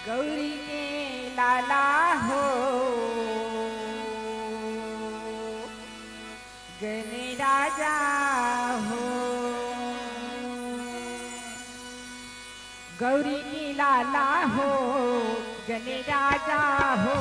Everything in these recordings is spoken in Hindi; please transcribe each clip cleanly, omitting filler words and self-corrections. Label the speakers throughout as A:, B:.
A: गौरी के लाला हो गणे राजा हो गौरी के लाला हो गणे राजा हो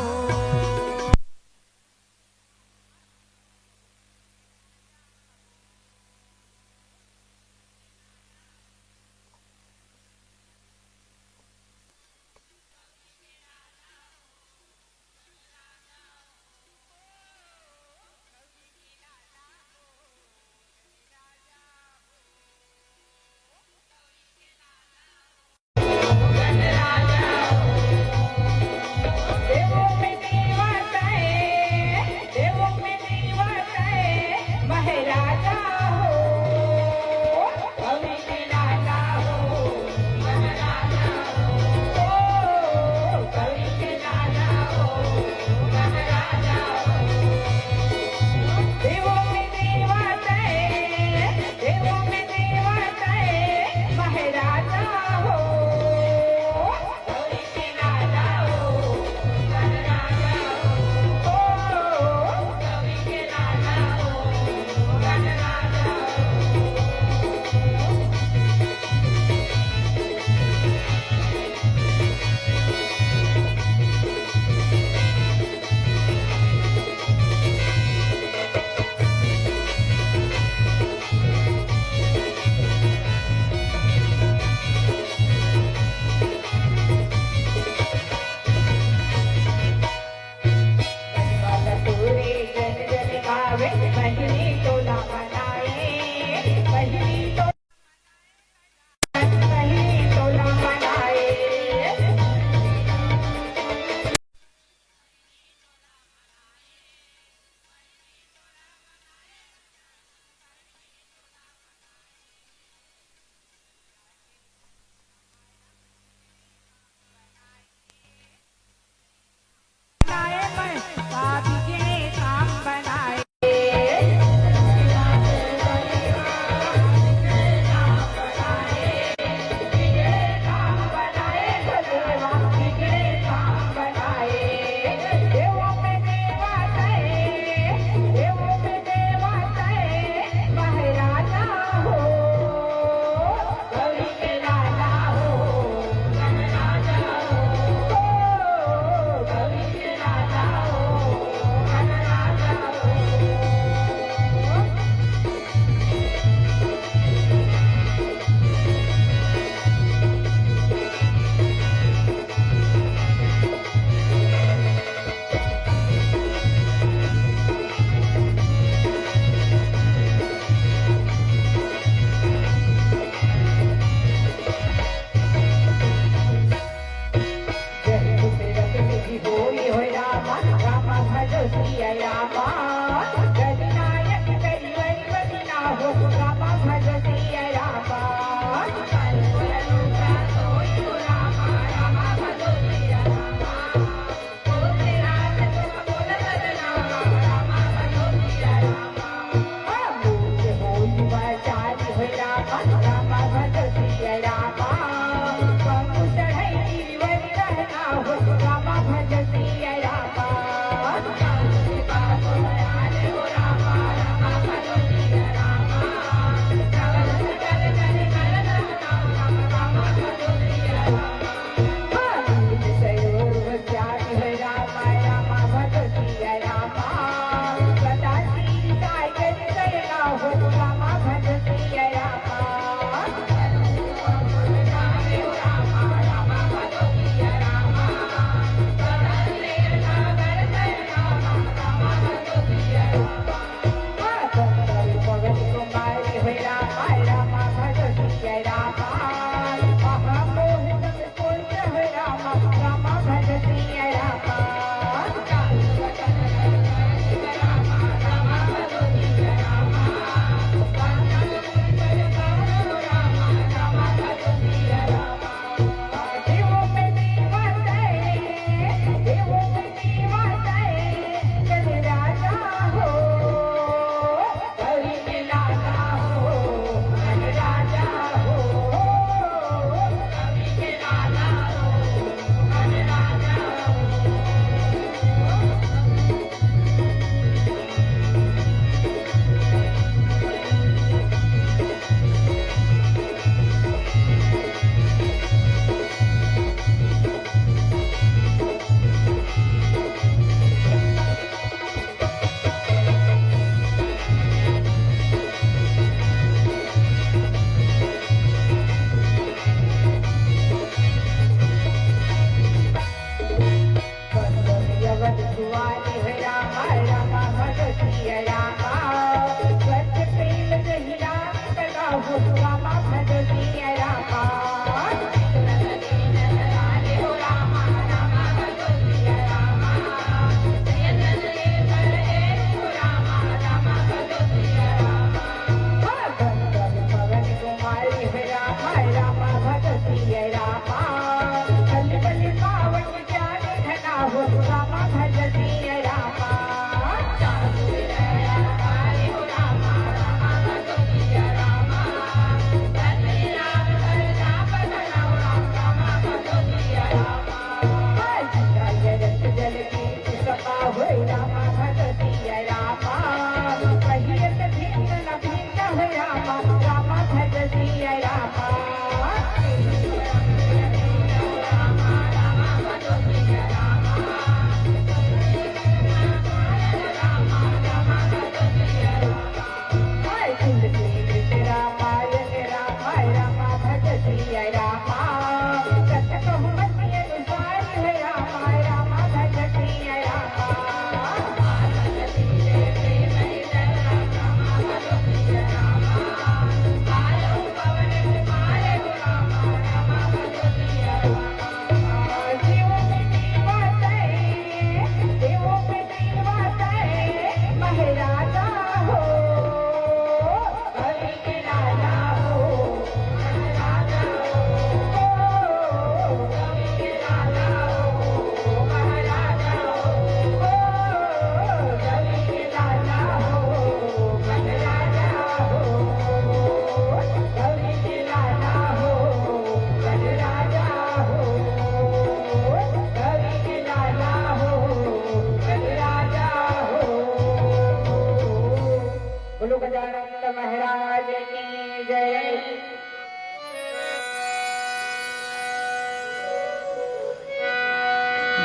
A: भगवती रामा सत कहूँ मति अनुसार है रामा रामा भगवती रामा गजानंद महाराज की जय।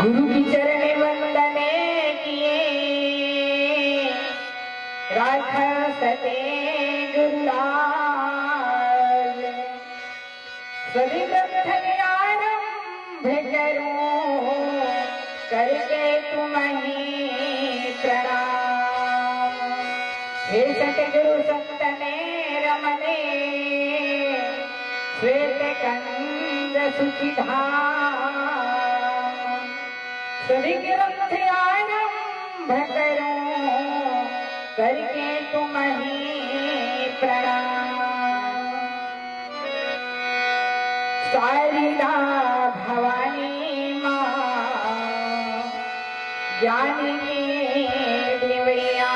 A: गुरु की चरण वंदने किए राख सते गुरुराज सभी ग्रंथ आरंभ करूं करके तुम्हें प्रणाम। हे सतगुरु संतने रमने श्वेत कंद सुखिधाम सभी ग्रंथ आरंभ करूं करके तुम्हें प्रणाम। शारदा भवानी माँ ज्ञानी देवैया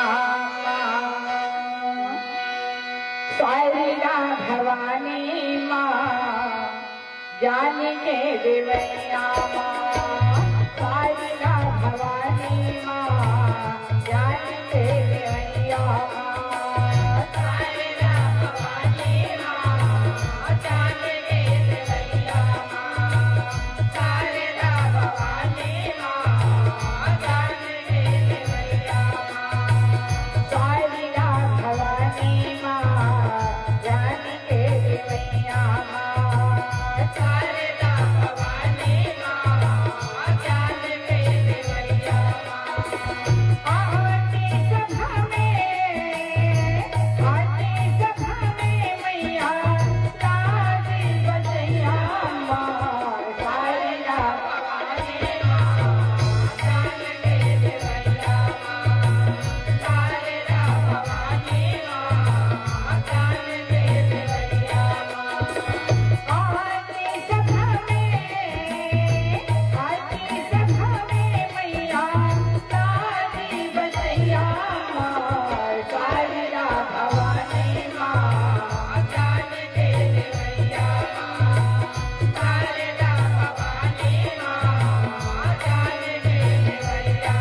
A: शारदा भवानी माँ ज्ञान के देवैया शारदा भवानी माँ ज्ञान के देवैया शारदा भवानी माँ ज्ञान के देवैया शारदा भवानी माँ ज्ञान के देवैया शारदा भवानी माँ ज्ञान के देवैया शारदा भवानी माँ ज्ञान के देवैया आरती सभा में मैया राजी बजैया माँ शारदा भवानी माँ ज्ञान के देवैया शारदा भवानी माँ ज्ञान के देवैया आरती सभा में मैया राजी बजैया माँ शारदा भवानी माँ ज्ञान के देवैया शारदा भवानी माँ ज्ञान के देवैया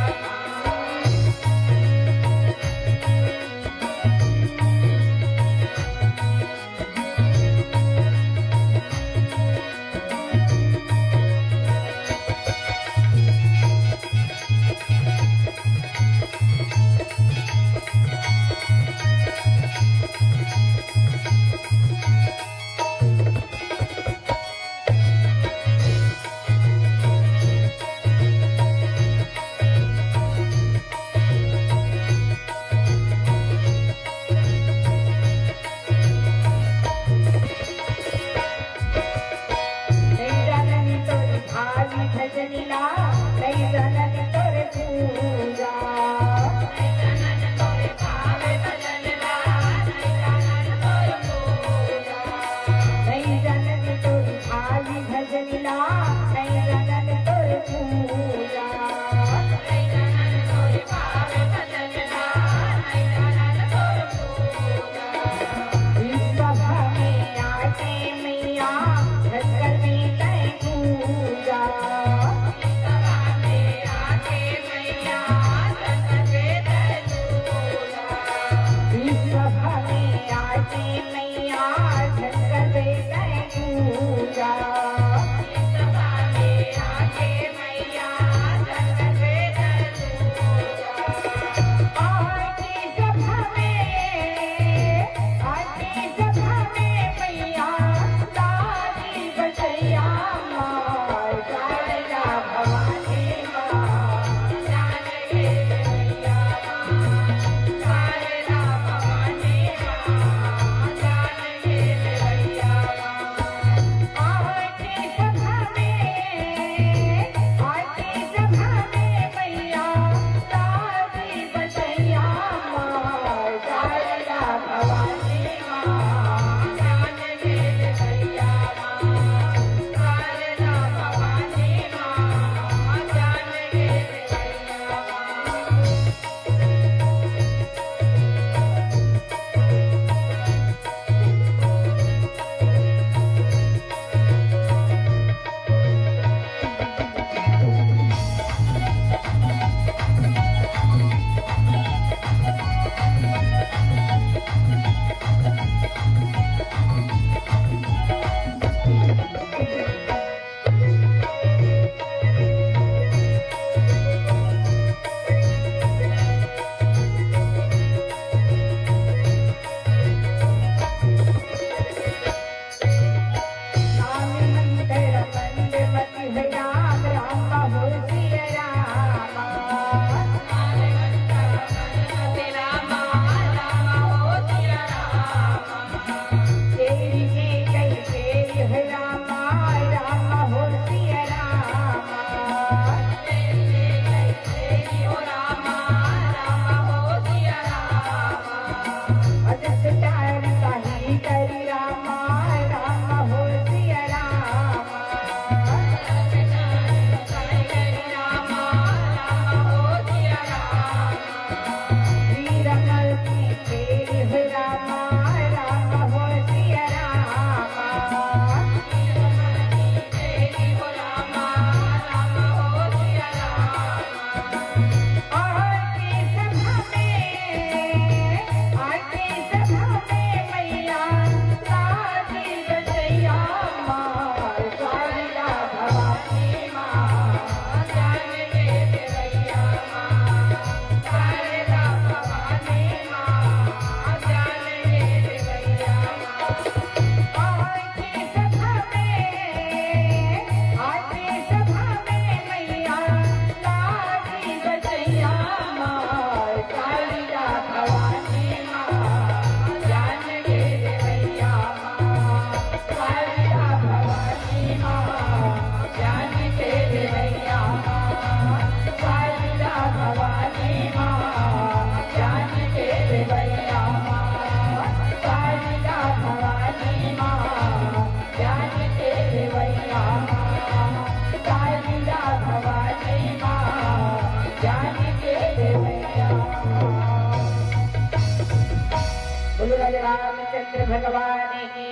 A: भगवान की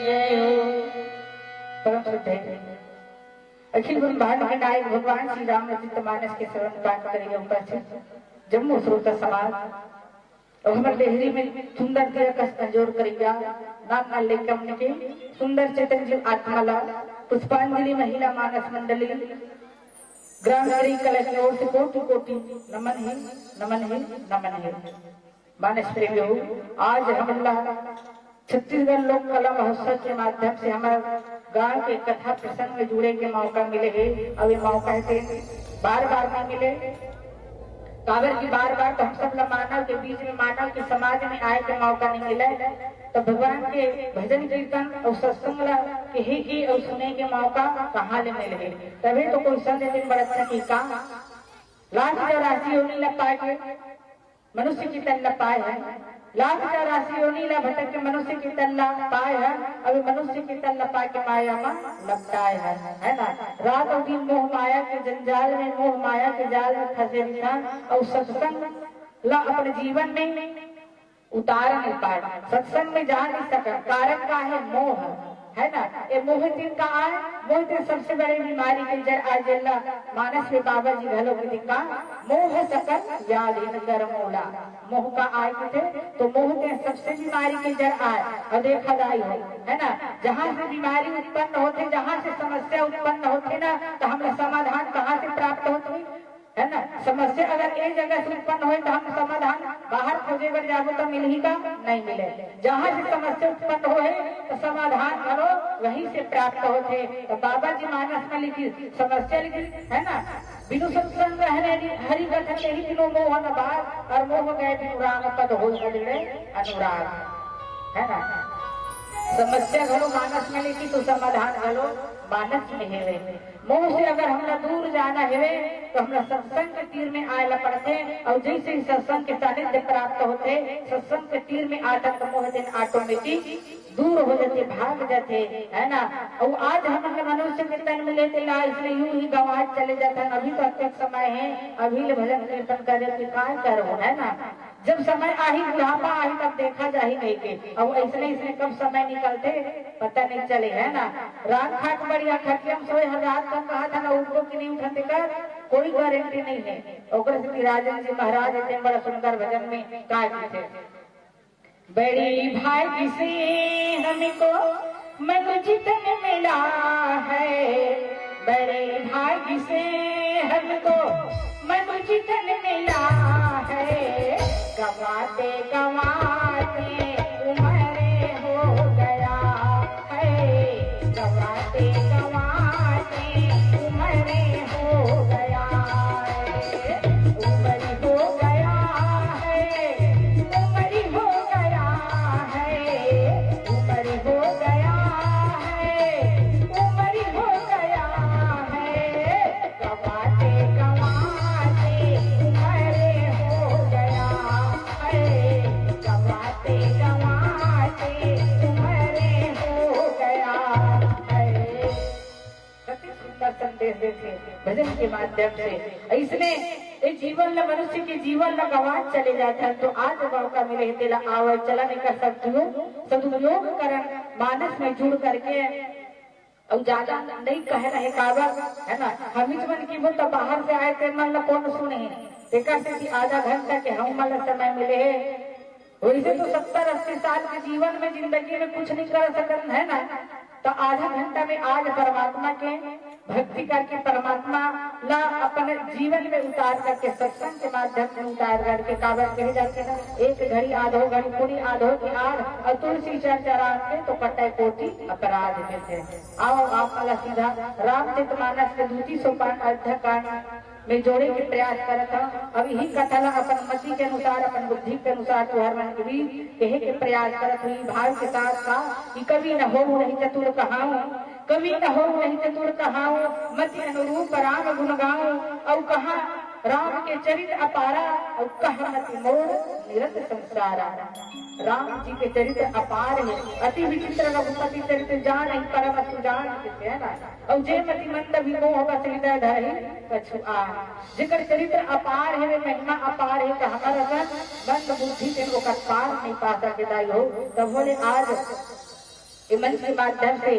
A: जय हो। परम श्रद्धेय अखिल ब्रह्मांड के नायक भगवान श्री रामचरितमानस के श्रवण पाठ करेंगे उपस्थित जम्मू श्रोता समाज और हमारे डेहरी में सुंदर दिया का संजोर करेगा नाम ना लेकर उनके सुंदर चेतन जी आत्माला पुष्पांजलि महिला मानस मंडली ग्राम श्री कला की ओर से कोटि कोटि नमन है नमन है नमन है। मानस प्रेमियों आज हम छत्तीसगढ़ लोक कला महोत्सव के माध्यम से हमारे गांव के कथा प्रसंग में जुड़े के मौका मिले है। अब ये मौका है बार बार नहीं मिले काबर की बार बार तो हम सब मानव के बीच में मानव के समाज में आए के मौका नहीं मिला तो भगवान के भजन कीर्तन और सत्संग के ही और सुने के मौका कहाँ ले मिले तभी तो कोई संदेश दिन बड़ा अच्छा की का लाख चौरासी योनि ला पाए के मनुष्य की तन ला पाए है लाख चौरासी योनि ला भटक के मनुष्य की तन ला पाए है अभी मनुष्य की तन ला पाए के माया में लपटाए है ना। रात और दिन मोह माया के जंजाल में मोह माया के जाल में फंसे इंसान और सत्संग ला अपने जीवन में उतार नहीं पाए सत्संग में जा नहीं सका कारण का है मोह है ना। ये मोह दिन का आए मोह दिन सबसे बड़ी बीमारी के जड़ आज जल्ला मानस में बाबा जी घलो के दिखा मोह सकल याद इन मोला मोह का आए थे तो मोह के सबसे बीमारी के जड़ आए और देखा जाए हो है ना। जहाँ से बीमारी उत्पन्न होते जहाँ से समस्या उत्पन्न होते ना तो हमें समाधान कहाँ से प्राप्त होते है ना। समस्या अगर एक जगह से उत्पन्न हो तो हम समाधान बाहर खोजे पर जाबो तो मिल ही का नहीं मिले। जहाँ से समस्या उत्पन्न हो तो समाधान करो वहीं से प्राप्त होते। तो बाबा जी मानस में लिखी समस्या लिखी है ना बिनु सत्संग रहने हरि कथन नहीं बिनु मोह न बात और मोह गए बिनु राम पद हो अनुराग है ना। समस्या घलो मानस में लिखी तो समाधान घलो मानस में है। मोह से अगर हमरा दूर जाना है तो हमरा सत्संग के तीर में आयला पड़ते और जैसे ही सत्संग के सानिध्य प्राप्त होते सत्संग के तीर में आतंक मोह दिन ऑटोमेटिक दूर हो जाते भाग जाते है ना। और आज हम मनुष्य के तन में लेते ला इसलिए यूं ही गवाच चले जाते हैं। अभी तो अत्यंत समय है अभी ले भजन कीर्तन करे काय करो है ना। जब समय आही बुढ़ापा आही तब देखा जा ही नहीं के और ऐसे कब समय निकलते पता नहीं चले है ना। रात खाट बढ़िया खटियम सोए हम रात तक कहा था ना उठो कि नहीं उठते का कोई गारंटी नहीं है। राजन जी महाराज इतने बड़ा सुंदर भजन में काय थे बड़ी भाग्य से हमको मन जितन मिला है बड़े भाग्य से हमको मन जितन मिला है गवाते गवाते उम्र हो गया है गवाते गवाते उम्र हो गया है उम्र हो गया है उम्र हो गया है उम्र हो गया है उम्र हो गया है गवाते गवाते उम्र हो गया है गवाते गवाते उम्र हो गया है। कितने सुंदर संदेश देते भजन के माध्यम से। इसने इस जीवन में मनुष्य के जीवन में गवाच चले जाता है तो आज मौका मिले तेला आवर चला नहीं कर सदुपयोग करण मानस में जुड़ करके और ज्यादा नहीं कह रहे काबर है ना। हम मन की वो तो बाहर से आए थे मन कौन सुने देखा से आधा घंटा के हम मन समय मिले है वैसे तो 70-80 साल के जीवन में जिंदगी में कुछ नहीं कर सकते है ना। तो आधा घंटा में आज परमात्मा के भक्ति करके परमात्मा ला अपने जीवन में उतार करके सत्संग के माध्यम से उतार करके काबर कहे जाते हैं एक घड़ी आधो घड़ी पूरी आधो की आड़ और तुलसी चरण तो कटे कोटि अपराध में थे। आओ आप वाला सीधा रामचरितमानस के 2 सोपान अध्याय में जोड़े के प्रयास करता अब यही कथा ला अपन मसीह के अनुसार अपन बुद्धि के अनुसार तुहर मन के भी कहे के प्रयास करत हुई भाव के साथ का कि कभी न हो नहीं चतुर कहाऊं कभी न हो नहीं चतुर कहाऊं मति अनुरूप राम गुण गाऊं और कहा राम के चरित्र अपारा और कहमति मोर निरत संसारा। राम जी के चरित्र अपार है, अति विचित्र रघुपति चरित्र जान नहीं परम सुजान है ना। और जे मति मंद विमोह बस हृदय धरि कछु आ। जिकर चरित्र अपार है, वे महिमा अपार है, तो हमारा मंद बुद्धि के ओकर पार नहीं पा सके हो। तब बोले आज मंच के माध्यम से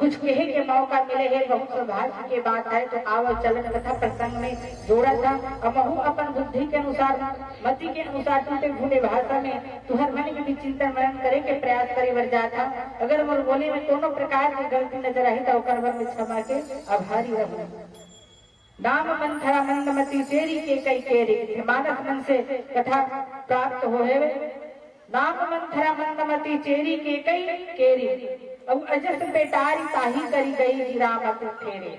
A: कुछ कहे के मौका मिले है, बहुत सौभाग्य के बात है। तो आओ चलन कथा प्रसंग में जोड़ा था। अब महू अपन बुद्धि के अनुसार मति के अनुसार टूटे भूले भाषा में तुहर मन के भी चिंतन मनन करे के प्रयास करे बर जाता। अगर मोर बोले में कोनो प्रकार की गलती नजर आई तो ओकर बर में क्षमा के आभारी रहूं। नाम मंथरा मंदमती चेरी के कई केरी, मानस मन से कथा प्राप्त हो है। नाम मंथरा मंदमती चेरी के कई केरी, अब अजस बेटारी ताही करी गई रामत फेरे।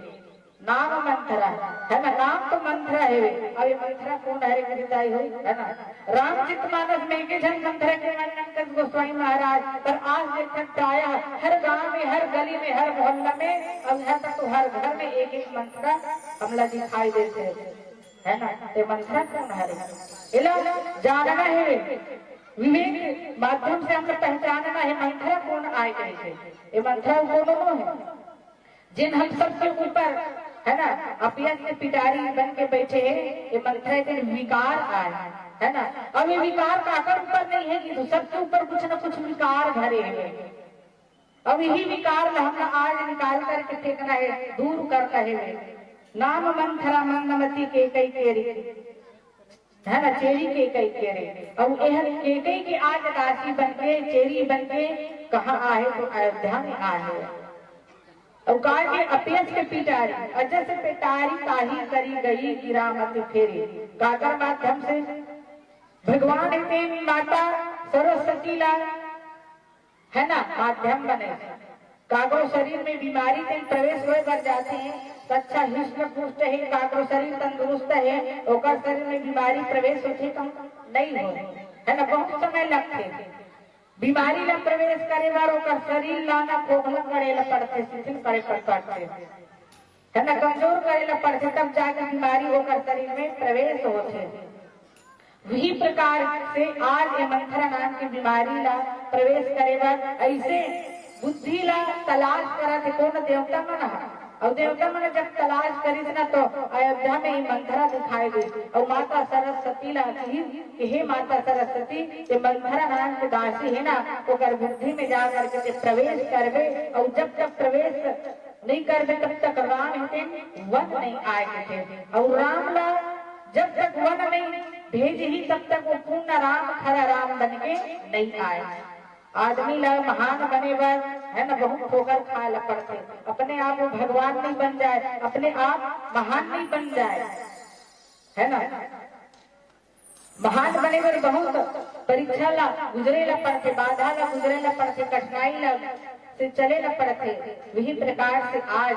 A: नाम मंथरा है ना, नाम तो मंथरा है। अब ये मंथरा कौन है गिरदाई हुई है ना। रामचित मानस में के जन मंथरा के मन गोस्वामी महाराज पर आज देखकर आया हर गांव में, हर गली में, हर मोहल्ला में, अब यहाँ तक तो हर घर में एक एक मंथरा हमला दिखाई देते है ना। ये मंथरा कौन है इला जानना है, विवेक माध्यम से हमने पहचानना है मंथरा कौन आए कैसे। ये मंथरा कौन है जिन हम सबके ऊपर है ना अपियत के पिटारी बन के बैठे हैं। ये मंथरा के विकार आए है ना। अब ये विकार काकर ऊपर नहीं है कि तो सबके ऊपर कुछ न कुछ विकार भरे हैं। अब यही विकार हमने आज निकाल करके फेंकना है, दूर करना है। नाम मंथरा मंदमती के कई केरी है ना, चेरी के कई केरे। अब यह के कई के आज दासी बनके चेरी बनके कहाँ आए तो अयोध्या में आए। और कहा के अपियस के पिटारी अजस पिटारी ताही करी गई गिरामत फेरी। काकर माध्यम से भगवान के माता सरस्वती ला है ना माध्यम बने। कागो शरीर में बीमारी से प्रवेश हो कर जाते हैं, अच्छा हिष्ट पुष्ट है, कागो शरीर तंदुरुस्त है, ओकर शरीर में बीमारी प्रवेश होते कम नहीं हो है ना। बहुत समय लगते बीमारी ला प्रवेश करे बार ओकर शरीर लाना खोखला करे ला पड़ते, शिथिल करे पड़ते है ना, कमजोर करे ला पड़ते, तब जाके बीमारी ओकर शरीर में प्रवेश होते। वही प्रकार से आज ये मंथरा नाम की बीमारी ला प्रवेश करे बार ऐसे बुद्धि ला तलाश करा थे कौन देवता मना। और देवता मन जब तलाश करी ना तो अयोध्या में ही मंथरा दिखाई दी। और माता सरस्वती ला कि हे माता सरस्वती ये मंथरा नाम के दासी है ना, वो कर बुद्धि में जा करके प्रवेश करवे। और जब तक प्रवेश नहीं करवे तब तक राम थे वन नहीं आए थे। और राम ला जब तक वन नहीं भेज ही तब तक वो पूर्ण राम खरा राम बन के नहीं आए। आदमी ला महान बने बर है ना बहुत ठोकर खाए ला पड़ते, अपने आप वो भगवान नहीं बन जाए, अपने आप महान नहीं बन जाए है ना। महान बने बर बहुत परीक्षा ला गुजरे ला पड़ते, बाधा ला गुजरे ला पड़ते, कठिनाई ला से चले ला पड़ते। वही प्रकार से आज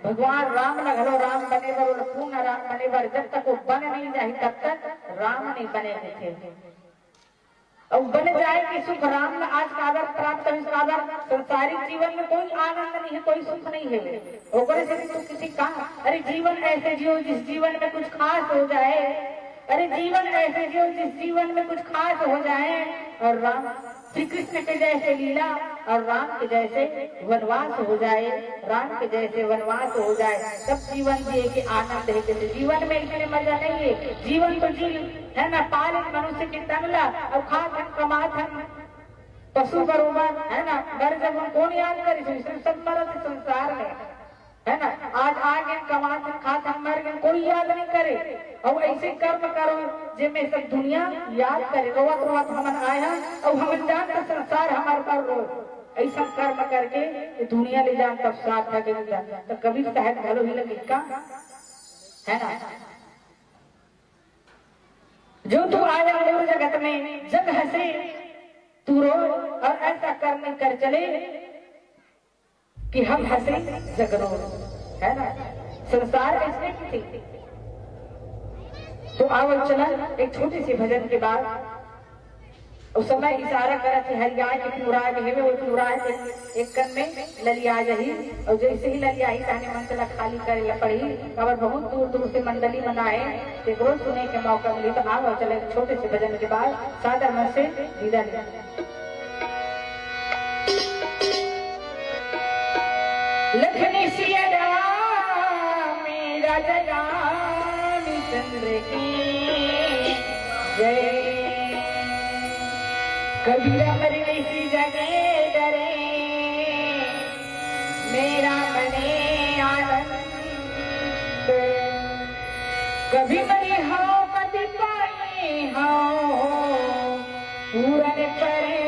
A: भगवान राम ला घलो राम बने बर पूर्ण राम बने बर जब तक वो बन नहीं जाए तब तक राम नहीं बने थे। और बन जाए कि सुख राम आज काबर प्राप्त है, काबर संसारिक जीवन में कोई आनंद नहीं है, कोई सुख नहीं है। ओकरे से तो किसी का अरे जीवन ऐसे जियो जिस जीवन में कुछ खास हो जाए, अरे जीवन ऐसे जियो जिस जीवन में कुछ खास हो जाए। और राम श्री कृष्ण के जैसे लीला और राम के जैसे वनवास हो जाए, राम के जैसे वनवास हो जाए तब जीवन जिए के आनंद है। जैसे जीवन में इतने मजा नहीं है, जीवन तो जी है ना पालित मनुष्य की तंगला और खात कमात पशु बरोबर है ना। घर जब हम कौन याद करे सब मरत संसार में है ना। आज आगे कमात खात हम मर गए कोई याद नहीं करे। और ऐसे कर्म करो जिनमें सब दुनिया याद करे। रोवत रोवत हम आए हैं और हम जान का संसार हमारे पर रो ऐसा कर्म करके दुनिया ले जान तब सार्थक है। तो कभी साहब घलो ही लगे का है ना। जो तू आया और जगत में जग हंसे तू रो और ऐसा कर्म कर चले कि हम हंसे जग रो है ना। संसार ऐसे की थी। तो आवल चला एक छोटी सी भजन के बाद उस समय इशारा करत है हरिया के पिउरा के हेवे वो पिउरा के एक कन में ललिया जही और जैसे ही ललिया ही ताने मन चला खाली करे ला पड़ी खबर बहुत दूर दूर से मंडली बनाए ते रोज सुने के मौका मिली तो आओ चले छोटे से भजन के बाद सादर मन से विदा ले लखनी सिया मेरा जगानी चंद्र की जय कबीरा मरी इसी जगह डरे मेरा बने आनंद कभी मरी हाओ कभी पाई हाओ पूरन परे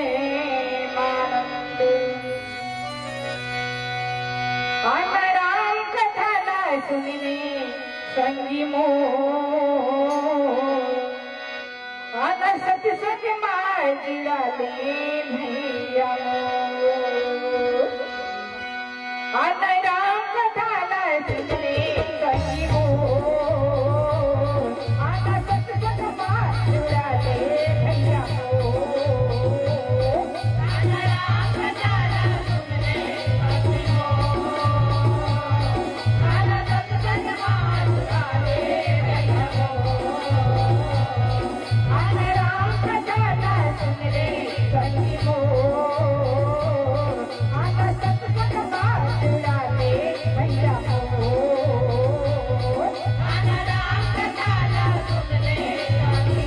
A: आनंद आना राम कथा न सुनने संगी आना सत्य सत्य माजिरा ले भैया आना राम कथा न सुनने संगी आना सत्य सत्य माजिरा ले भैया आना राम कथा न सुनने संगी आना सत्य सत्य माजिरा ले भैया आना राम कथा न सुनने संगी आना सत्य सत्य माजिरा ले भैया आना राम कथा न सुनने संगी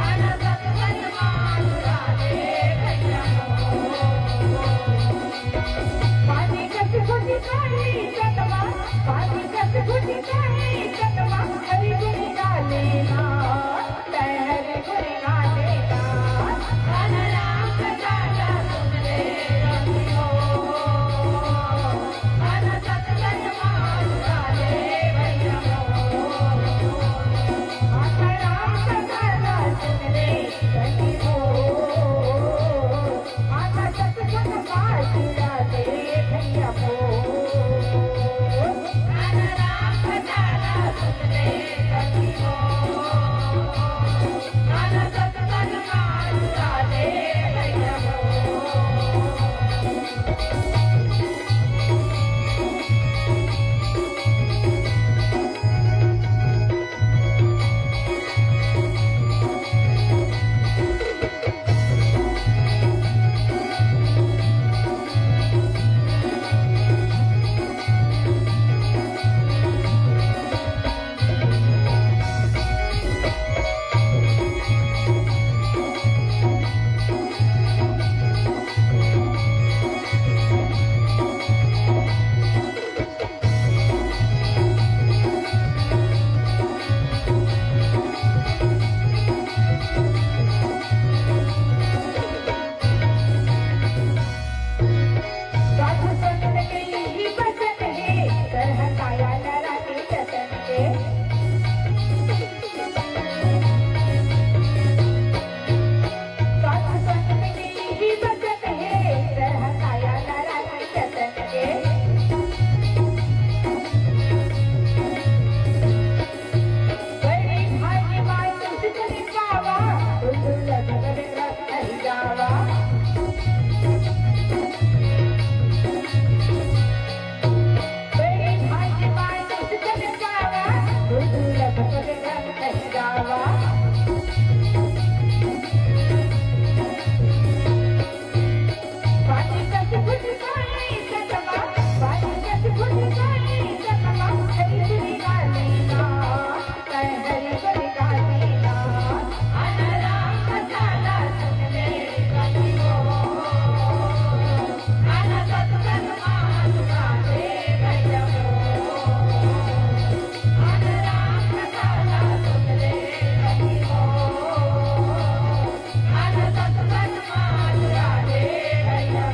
A: आना सत्य सत्य माजिरा ले भैया पानी कस घुटी काली चटवा पानी कस घुटी काली चटवा हरी गुनी गाले ना हरी गुनी गाले ना आना राम कथा न सुनने संगी आना सत्य सत्य माजिरा ले भैया आना राम कथा न सुनने संगी आना सत्य सत्य माजिरा ले भैया आना राम कथा न सुनने संगी आना सत्य सत्य माजिरा ले भैया साधु संत के यही वचन है तरह काया नरा के जतन के साधु संत के यही वचन है तरह काया नरा के जतन के बड़ी भाग्य मान तुझे पावा दुर्लभ रख नहीं जावा बड़ी भाग्य मान तुझे पावा दुर्लभ रख नहीं जावा पानी कस घुट काली चटवा पानी कस घुट काली चटवा हरी गुनी गाले ना हरी गुनी गाले ना आना राम कथा न सुनने संगी आना सत्य सत्य माजिरा ले भैया आना राम कथा न सुनने संगी आना सत्य सत्य माजिरा ले भैया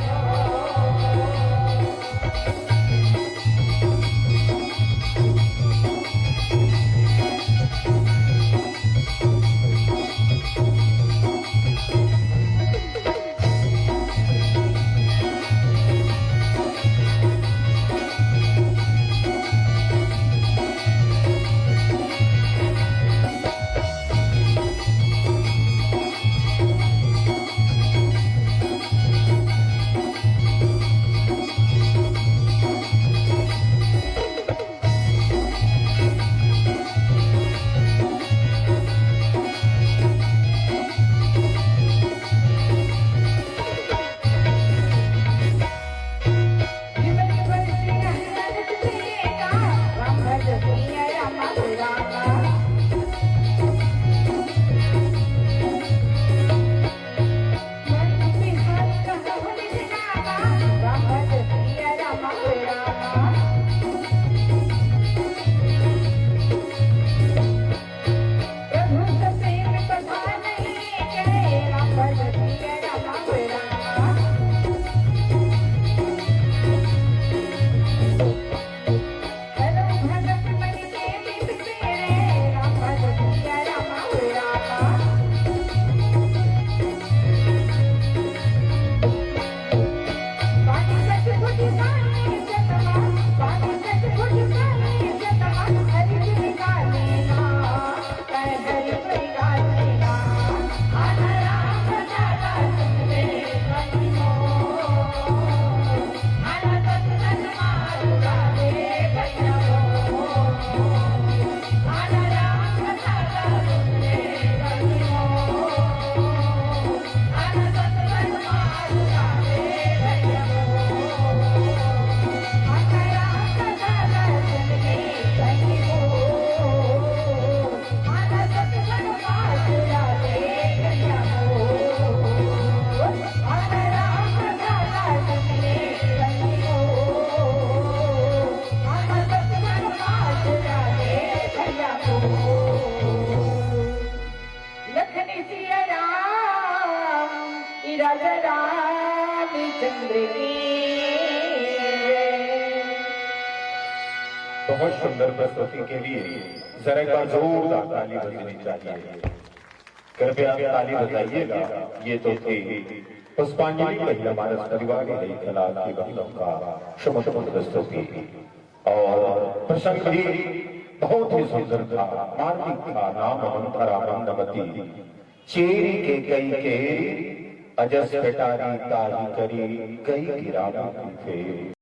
A: राजा रामचंद्र की
B: बहुत सुंदर प्रस्तुति के लिए जरा एक बार जोरदार ताली बजानी चाहिए। कृपया ताली बजाइएगा। ये तो थे पुष्पांजलि महिला मानस परिवार की कला की बहनों का सुमधुर प्रस्तुति और प्रसंग भी बहुत ही सुंदर था, मार्मिक था। नाम मंथरा मंदमती चेरी के कई के अजस पेटारी तारी करी कई गिरा फेर।